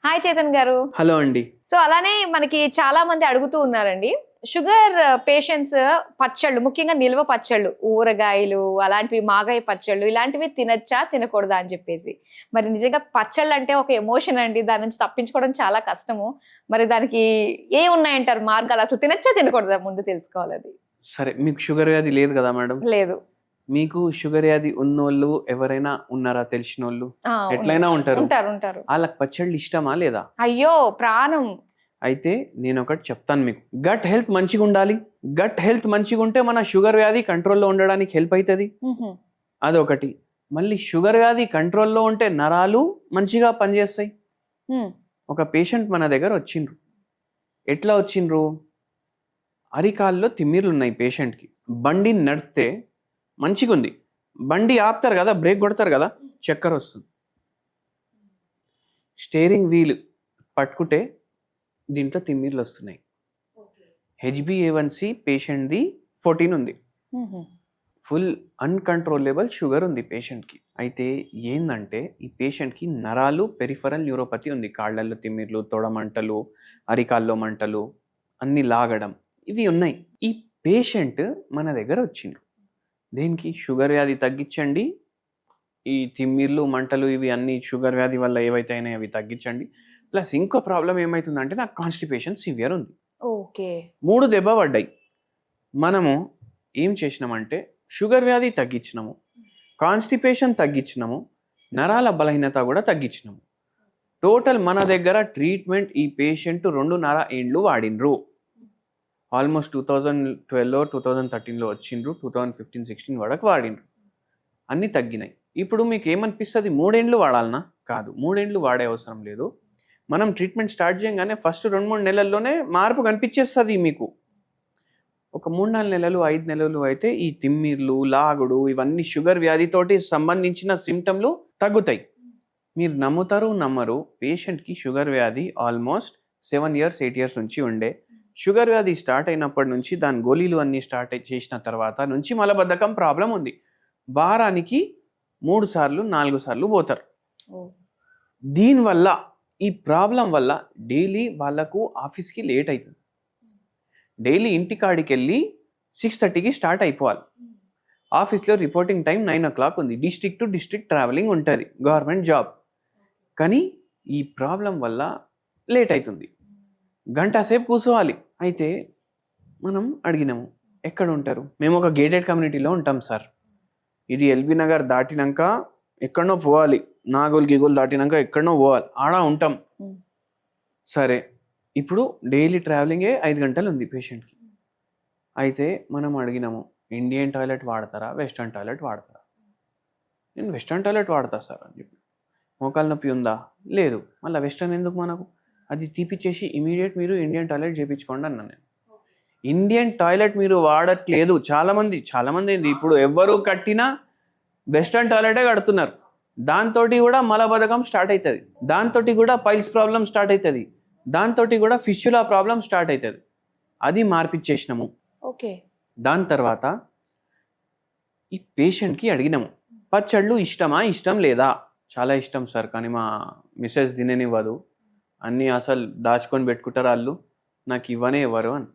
Hi Chetan గారు. Hello అండి. So అలానే మనకి చాలా మంది అడుగుతూ ఉన్నారండి. షుగర్ పేషెంట్స్ పచ్చళ్ళు, ముఖ్యంగా నిల్వ పచ్చళ్ళు, ఊరగాయలు, అలాంటివి మాగాయ పచ్చళ్ళు ఇలాంటివి తినచ్చా తినకూడదా అని చెప్పేసి. మరి నిజంగా పచ్చళ్ళు అంటే ఒక ఎమోషన్ అండి. దాని నుంచి తప్పించుకోవడం చాలా కష్టము. మరి దానికి ఏ ఉన్నాయంటారు మార్గాలు? అసలు తినచ్చా తినకూడదా ముందు తెలుసుకోవాలి అది. సరే, మీకు షుగర్ వ్యాధి లేదు కదా మేడం? లేదు. మీకు షుగర్ వ్యాధి ఉన్నోళ్ళు ఎవరైనా ఉన్నారా? తెలిసినోళ్ళు ఎట్లయినా ఉంటారు. ఉంటారు. వాళ్ళకి పచ్చళ్ళు ఇష్టమా లేదా? అయ్యో ప్రాణం. అయితే నేను ఒకటి చెప్తాను మీకు. గట్ హెల్త్ మంచిగా ఉండాలి. గట్ హెల్త్ మంచిగా ఉంటే మన షుగర్ వ్యాధి కంట్రోల్లో ఉండడానికి హెల్ప్ అవుతుంది. అదొకటి. మళ్ళీ షుగర్ వ్యాధి కంట్రోల్లో ఉంటే నరాలు మంచిగా పనిచేస్తాయి. ఒక పేషెంట్ మన దగ్గర వచ్చిండ్రు. ఎట్లా వచ్చిండ్రు? అరికాల్లో తిమ్మిర్లు ఉన్నాయి పేషెంట్కి. బండి నడిపితే మంచిగా ఉంది, బండి ఆపుతారు కదా, బ్రేక్ కొడతారు కదా, చక్కెర వస్తుంది. స్టీరింగ్ వీల్ పట్టుకుంటే దీంట్లో తిమ్మిర్లు వస్తున్నాయి. HbA1c పేషెంట్ది 14 ఉంది. ఫుల్ అన్కంట్రోలబుల్ షుగర్ ఉంది పేషెంట్కి. అయితే ఏంటంటే ఈ పేషెంట్కి నరాలు పెరిఫరల్ న్యూరోపతి ఉంది. కాళ్ళల్లో తిమ్మిర్లు, తొడమంటలు, అరికాల్లో మంటలు, అన్ని లాగడం, ఇవి ఉన్నాయి. ఈ పేషెంట్ మన దగ్గర వచ్చిండ్రు. దేనికి? షుగర్ వ్యాధి తగ్గించండి, ఈ తిమ్మిర్లు మంటలు ఇవి అన్ని షుగర్ వ్యాధి వల్ల ఏవైతే అయినాయి అవి తగ్గించండి. ప్లస్ ఇంకో ప్రాబ్లం ఏమవుతుందంటే నాకు కాన్స్టిపేషన్ సివియర్ ఉంది. ఓకే. 3 దెబ్బ పడ్డాయి. మనము ఏం చేసినామంటే షుగర్ వ్యాధి తగ్గించినాము, కాన్స్టిపేషన్ తగ్గించినాము, నరాల బలహీనత కూడా తగ్గించినాము. టోటల్ మన దగ్గర ట్రీట్మెంట్ ఈ పేషెంట్ 2.5 ఏండ్లు వాడినరు. ఆల్మోస్ట్ 2012 2013లో వచ్చిండ్రు, 2015-16 వరకు వాడిండ్రు. అన్నీ తగ్గినాయి. ఇప్పుడు మీకు ఏమనిపిస్తుంది? 3 ఏండ్లు వాడాలనా? కాదు, 3 ఏండ్లు వాడే అవసరం లేదు. మనం ట్రీట్మెంట్ స్టార్ట్ చేయగానే ఫస్ట్ 2-3 నెలల్లోనే మార్పు కనిపించేస్తుంది మీకు. ఒక 3-4 నెలలు 5 నెలలు అయితే ఈ తిమ్మిర్లు, లాగుడు, ఇవన్నీ షుగర్ వ్యాధితోటి సంబంధించిన సిమ్టమ్లు తగ్గుతాయి. మీరు నమ్ముతారు నమ్మరు, పేషెంట్కి షుగర్ వ్యాధి ఆల్మోస్ట్ 7 years 8 years నుంచి ఉండే. షుగర్ వ్యాధి స్టార్ట్ అయినప్పటి నుంచి దాని గోళీలు అన్నీ స్టార్ట్ చేసిన తర్వాత నుంచి మలబద్ధకం ప్రాబ్లం ఉంది. వారానికి 3 సార్లు 4 సార్లు పోతారు. దీనివల్ల, ఈ ప్రాబ్లం వల్ల డైలీ వాళ్ళకు ఆఫీస్కి లేట్ అవుతుంది. డైలీ ఇంటికాడికి వెళ్ళి 6:30కి స్టార్ట్ అయిపోవాలి. ఆఫీస్లో రిపోర్టింగ్ టైం 9 o'clock ఉంది. డిస్ట్రిక్ట్ టు డిస్ట్రిక్ట్ ట్రావెలింగ్ ఉంటుంది, గవర్నమెంట్ జాబ్. కానీ ఈ ప్రాబ్లం వల్ల లేట్ అవుతుంది, గంట సేపు కూర్చోవాలి. అయితే మనం అడిగినాము, ఎక్కడ ఉంటారు? మేము ఒక గేటెడ్ కమ్యూనిటీలో ఉంటాం సార్. ఇది ఎల్బీ నగర్ దాటినాక ఎక్కడనో పోవాలి, నాగోల్ గిగోల్ దాటినాక ఎక్కడనో పోవాలి, ఆడ ఉంటాం. సరే, ఇప్పుడు డైలీ ట్రావెలింగే 5 గంటలు ఉంది పేషెంట్కి. అయితే మనం అడిగినాము, ఇండియన్ టాయిలెట్ వాడతారా, వెస్టర్న్ టాయిలెట్ వాడతారా? నేను వెస్టర్న్ టాయిలెట్ వాడతా సార్ అని చెప్పి. మోకాలు నొప్పి ఉందా? లేదు. మళ్ళీ వెస్టర్న్ ఎందుకు మనకు? అది తీపిచ్చేసి ఇమీడియట్ మీరు ఇండియన్ టాయిలెట్ చేయించుకోండి అన్నాను నేను. ఇండియన్ టాయిలెట్ మీరు వాడట్లేదు. చాలామంది ఏంది ఇప్పుడు ఎవ్వరు కట్టినా వెస్టర్న్ టాయిలెటే కడుతున్నారు. దాంతో కూడా మలబద్ధకం స్టార్ట్ అవుతుంది, దాంతో కూడా పైల్స్ ప్రాబ్లం స్టార్ట్ అవుతుంది, దాంతో కూడా ఫిష్యులా ప్రాబ్లం స్టార్ట్ అవుతుంది. అది మార్పిచ్చేసినాము. ఓకే. దాని తర్వాత ఈ పేషెంట్కి అడిగినాము, పచ్చళ్ళు ఇష్టమా, ఇష్టం లేదా? చాలా ఇష్టం సార్, కానీ మా మిస్సెస్ తిననివ్వదు, అన్నీ అసలు దాచుకొని పెట్టుకుంటారు వాళ్ళు, నాకు ఇవ్వనే ఇవ్వరు అని.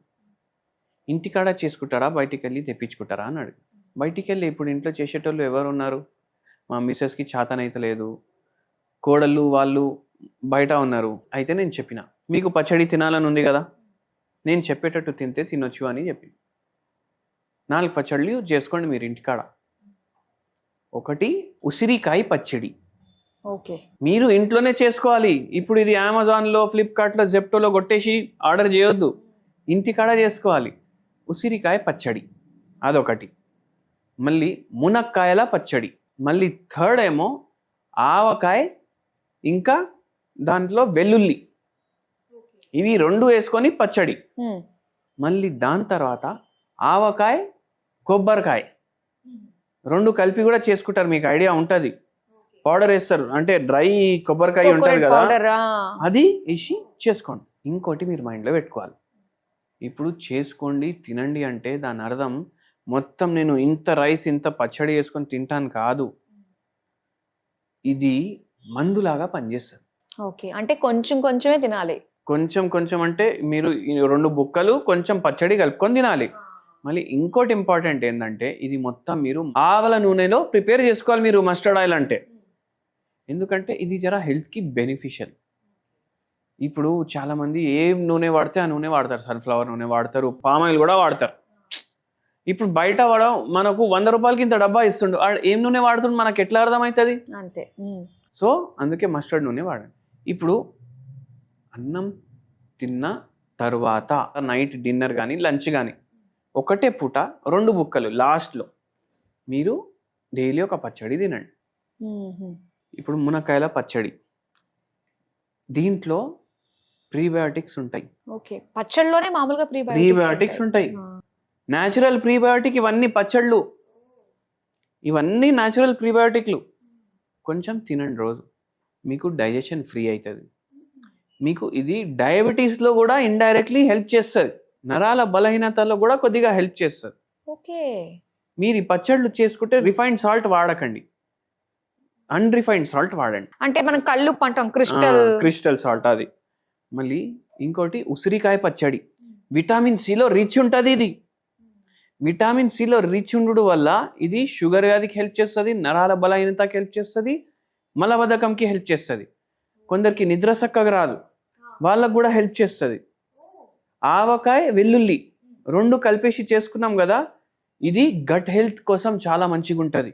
ఇంటికాడ చేసుకుంటారా, బయటికి వెళ్ళి తెప్పించుకుంటారా అని అడిగి. బయటికి వెళ్ళి ఇప్పుడు ఇంట్లో చేసేటోళ్ళు ఎవరు ఉన్నారు? మా మిస్సెస్కి చేతనైతే లేదు, కోడళ్ళు వాళ్ళు బయట ఉన్నారు. అయితే నేను చెప్పిన, మీకు పచ్చడి తినాలని ఉంది కదా, నేను చెప్పేటట్టు తింటే తినొచ్చు అని చెప్పి 4 పచ్చళ్ళు చేసుకోండి మీరు ఇంటికాడ. ఒకటి ఉసిరికాయ పచ్చడి. ఓకే. మీరు ఇంట్లోనే చేసుకోవాలి. ఇప్పుడు ఇది అమెజాన్లో, ఫ్లిప్కార్ట్లో, జెప్టోలో కొట్టేసి ఆర్డర్ చేయొద్దు, ఇంటికాడ చేసుకోవాలి. ఉసిరికాయ పచ్చడి అదొకటి. మళ్ళీ మునక్కాయల పచ్చడి. మళ్ళీ థర్డ్ ఏమో ఆవకాయ, ఇంకా దాంట్లో వెల్లుల్లి, ఇవి 2 వేసుకొని పచ్చడి. మళ్ళీ దాని తర్వాత ఆవకాయ, కొబ్బరికాయ 2 కలిపి కూడా చేసుకుంటారు, మీకు ఐడియా ఉంటుంది. పౌడర్ వేస్తారు, అంటే డ్రై కొబ్బరికాయ ఉంటుంది కదా, అది వేసి చేసుకోండి. ఇంకోటి మీరు మైండ్లో పెట్టుకోవాలి, ఇప్పుడు చేసుకోండి తినండి అంటే దాని అర్థం మొత్తం నేను ఇంత రైస్ ఇంత పచ్చడి వేసుకొని తింటాను కాదు. ఇది మందులాగా పనిచేస్తుంది. ఓకే. అంటే కొంచెం కొంచెమే తినాలి. కొంచెం కొంచెం అంటే మీరు ఈ 2 బుక్కలు కొంచెం పచ్చడి కలుపుకొని తినాలి. మళ్ళీ ఇంకోటి ఇంపార్టెంట్ ఏంటంటే ఇది మొత్తం మీరు ఆవల నూనెలో ప్రిపేర్ చేసుకోవాలి మీరు మస్టర్డ్ ఆయిల్ అంటే. ఎందుకంటే ఇది జర హెల్త్కి బెనిఫిషియల్. ఇప్పుడు చాలామంది ఏ నూనె వాడితే ఆ నూనె వాడతారు. సన్ఫ్లవర్ నూనె వాడతారు, పామ్ ఆయిల్ కూడా వాడతారు. ఇప్పుడు బయట వాడ మనకు 100 రూపాయలకి ఇంత డబ్బా ఇస్తుండు, ఏం నూనె వాడుతుండు మనకు ఎట్లా అర్థమవుతుంది? అంతే. సో అందుకే మస్టర్డ్ నూనె వాడండి. ఇప్పుడు అన్నం తిన్న తర్వాత నైట్ డిన్నర్ కానీ లంచ్ కానీ ఒకటే పూట 2 బుక్కలు లాస్ట్లో మీరు డైలీ ఒక పచ్చడి తినండి. ఇప్పుడు మునక్కాయల పచ్చడి, దీంట్లో ప్రీబయోటిక్స్ ఉంటాయి. ఓకే. పచ్చళ్ళలోనే మామూలుగా ప్రీబయోటిక్స్ ఉంటాయి. న్యాచురల్ ప్రీబయోటిక్ ఇవన్నీ పచ్చళ్ళు, ఇవన్నీ న్యాచురల్ ప్రీబయోటిక్లు. కొంచెం తినండి రోజు, మీకు డైజెషన్ ఫ్రీ అవుతుంది. మీకు ఇది డయాబెటీస్లో కూడా ఇండైరెక్ట్లీ హెల్ప్ చేస్తుంది, నరాల బలహీనతలో కూడా కొద్దిగా హెల్ప్ చేస్తుంది. ఓకే. మీరు ఈ పచ్చళ్ళు చేసుకుంటే రిఫైన్డ్ సాల్ట్ వాడకండి, అన్రిఫైన్డ్ సాల్ట్ వాడండి. అంటే మనం కళ్ళు పంటాం క్రిస్టల్ సాల్ట్ అది. మళ్ళీ ఇంకోటి ఉసిరికాయ పచ్చడి, విటమిన్ సిలో రిచ్ ఉంటుంది. ఇది విటమిన్ సిలో రిచ్ ఉండడం వల్ల ఇది షుగర్ వ్యాధికి హెల్ప్ చేస్తుంది, నరాల బలహీనతకి హెల్ప్ చేస్తుంది, మలబద్ధకంకి హెల్ప్ చేస్తుంది. కొందరికి నిద్ర చక్కగా రాదు, వాళ్ళకు కూడా హెల్ప్ చేస్తుంది. ఆవకాయ వెల్లుల్లి 2 కలిపేసి చేసుకున్నాం కదా, ఇది గట్ హెల్త్ కోసం చాలా మంచిగా ఉంటుంది.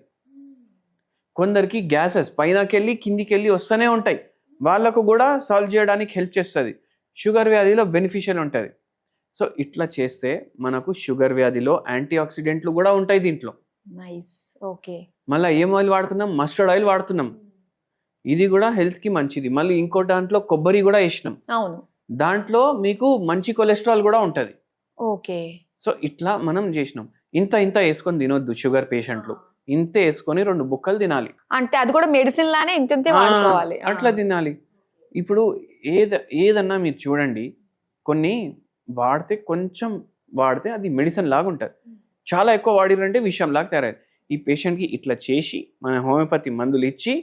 కొందరికి గ్యాసెస్ పైనకెళ్ళి కిందికెళ్ళి వస్తూనే ఉంటాయి, వాళ్ళకు కూడా సాల్వ్ చేయడానికి హెల్ప్ చేస్తుంది. షుగర్ వ్యాధిలో బెనిఫిషియల్ ఉంటుంది. సో ఇట్లా చేస్తే మనకు షుగర్ వ్యాధిలో యాంటీ ఆక్సిడెంట్లు కూడా ఉంటాయి దీంట్లో. నైస్. ఓకే. మళ్ళీ ఏం ఆయిల్ వాడుతున్నాం? మస్టర్డ్ ఆయిల్ వాడుతున్నాం, ఇది కూడా హెల్త్కి మంచిది. మళ్ళీ ఇంకో దాంట్లో కొబ్బరి కూడా వేసినాం. అవును. దాంట్లో మీకు మంచి కొలెస్ట్రాల్ కూడా ఉంటుంది. ఓకే. సో ఇట్లా మనం చేసినాం. ఇంత వేసుకొని తినొద్దు షుగర్ పేషెంట్లు, ఇంతే వేసుకొని 2 బుక్కలు తినాలి. అంటే అది కూడా మెడిసిన్ లానే ఇంతే వాడుకోవాలి. అట్లా తినాలి. ఇప్పుడు ఏదన్నా మీరు చూడండి, కొన్ని వాడితే కొంచెం వాడితే అది మెడిసిన్ లాగా ఉంటుంది, చాలా ఎక్కువ వాడిరంటే విషయం లాగా తయారయ్యేది. ఈ పేషెంట్కి ఇట్లా చేసి మన హోమియోపతి మందులు ఇచ్చి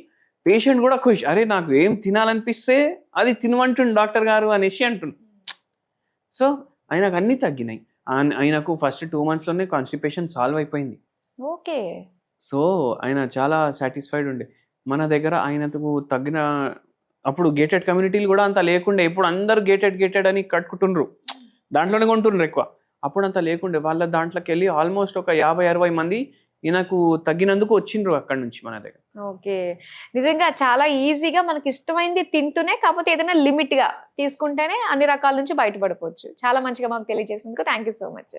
పేషెంట్ కూడా ఖుషి, అరే నాకు ఏం తినాలనిపిస్తే అది తినమంటుండు డాక్టర్ గారు అనేసి అంటుండు. సో ఆయనకు అన్నీ తగ్గినాయి. ఆయనకు ఫస్ట్ 2 monthsలోనే కాన్స్టిపేషన్ సాల్వ్ అయిపోయింది. ఓకే. సో ఆయన చాలా సాటిస్ఫైడ్ ఉండే. మన దగ్గర ఆయనకు తగ్గిన అప్పుడు గేటెడ్ కమ్యూనిటీలు కూడా అంత లేకుండే. ఇప్పుడు అందరు గేటెడ్ అని కట్టుకుంటుండ్రు, దాంట్లోనే కొంటుండ్రు ఎక్కువ. అప్పుడు అంత లేకుండే, వాళ్ళ దాంట్లోకి వెళ్ళి ఆల్మోస్ట్ ఒక 50-60 మంది ఈయనకు తగ్గినందుకు వచ్చిండ్రు అక్కడ నుంచి మన దగ్గర. ఓకే. నిజంగా చాలా ఈజీగా మనకి ఇష్టమైంది తింటూనే, కాకపోతే ఏదైనా లిమిట్ గా తీసుకుంటేనే అన్ని రకాల నుంచి బయటపడిపోవచ్చు. చాలా మంచిగా మాకు తెలియజేసినందుకు థ్యాంక్ యూ సో మచ్.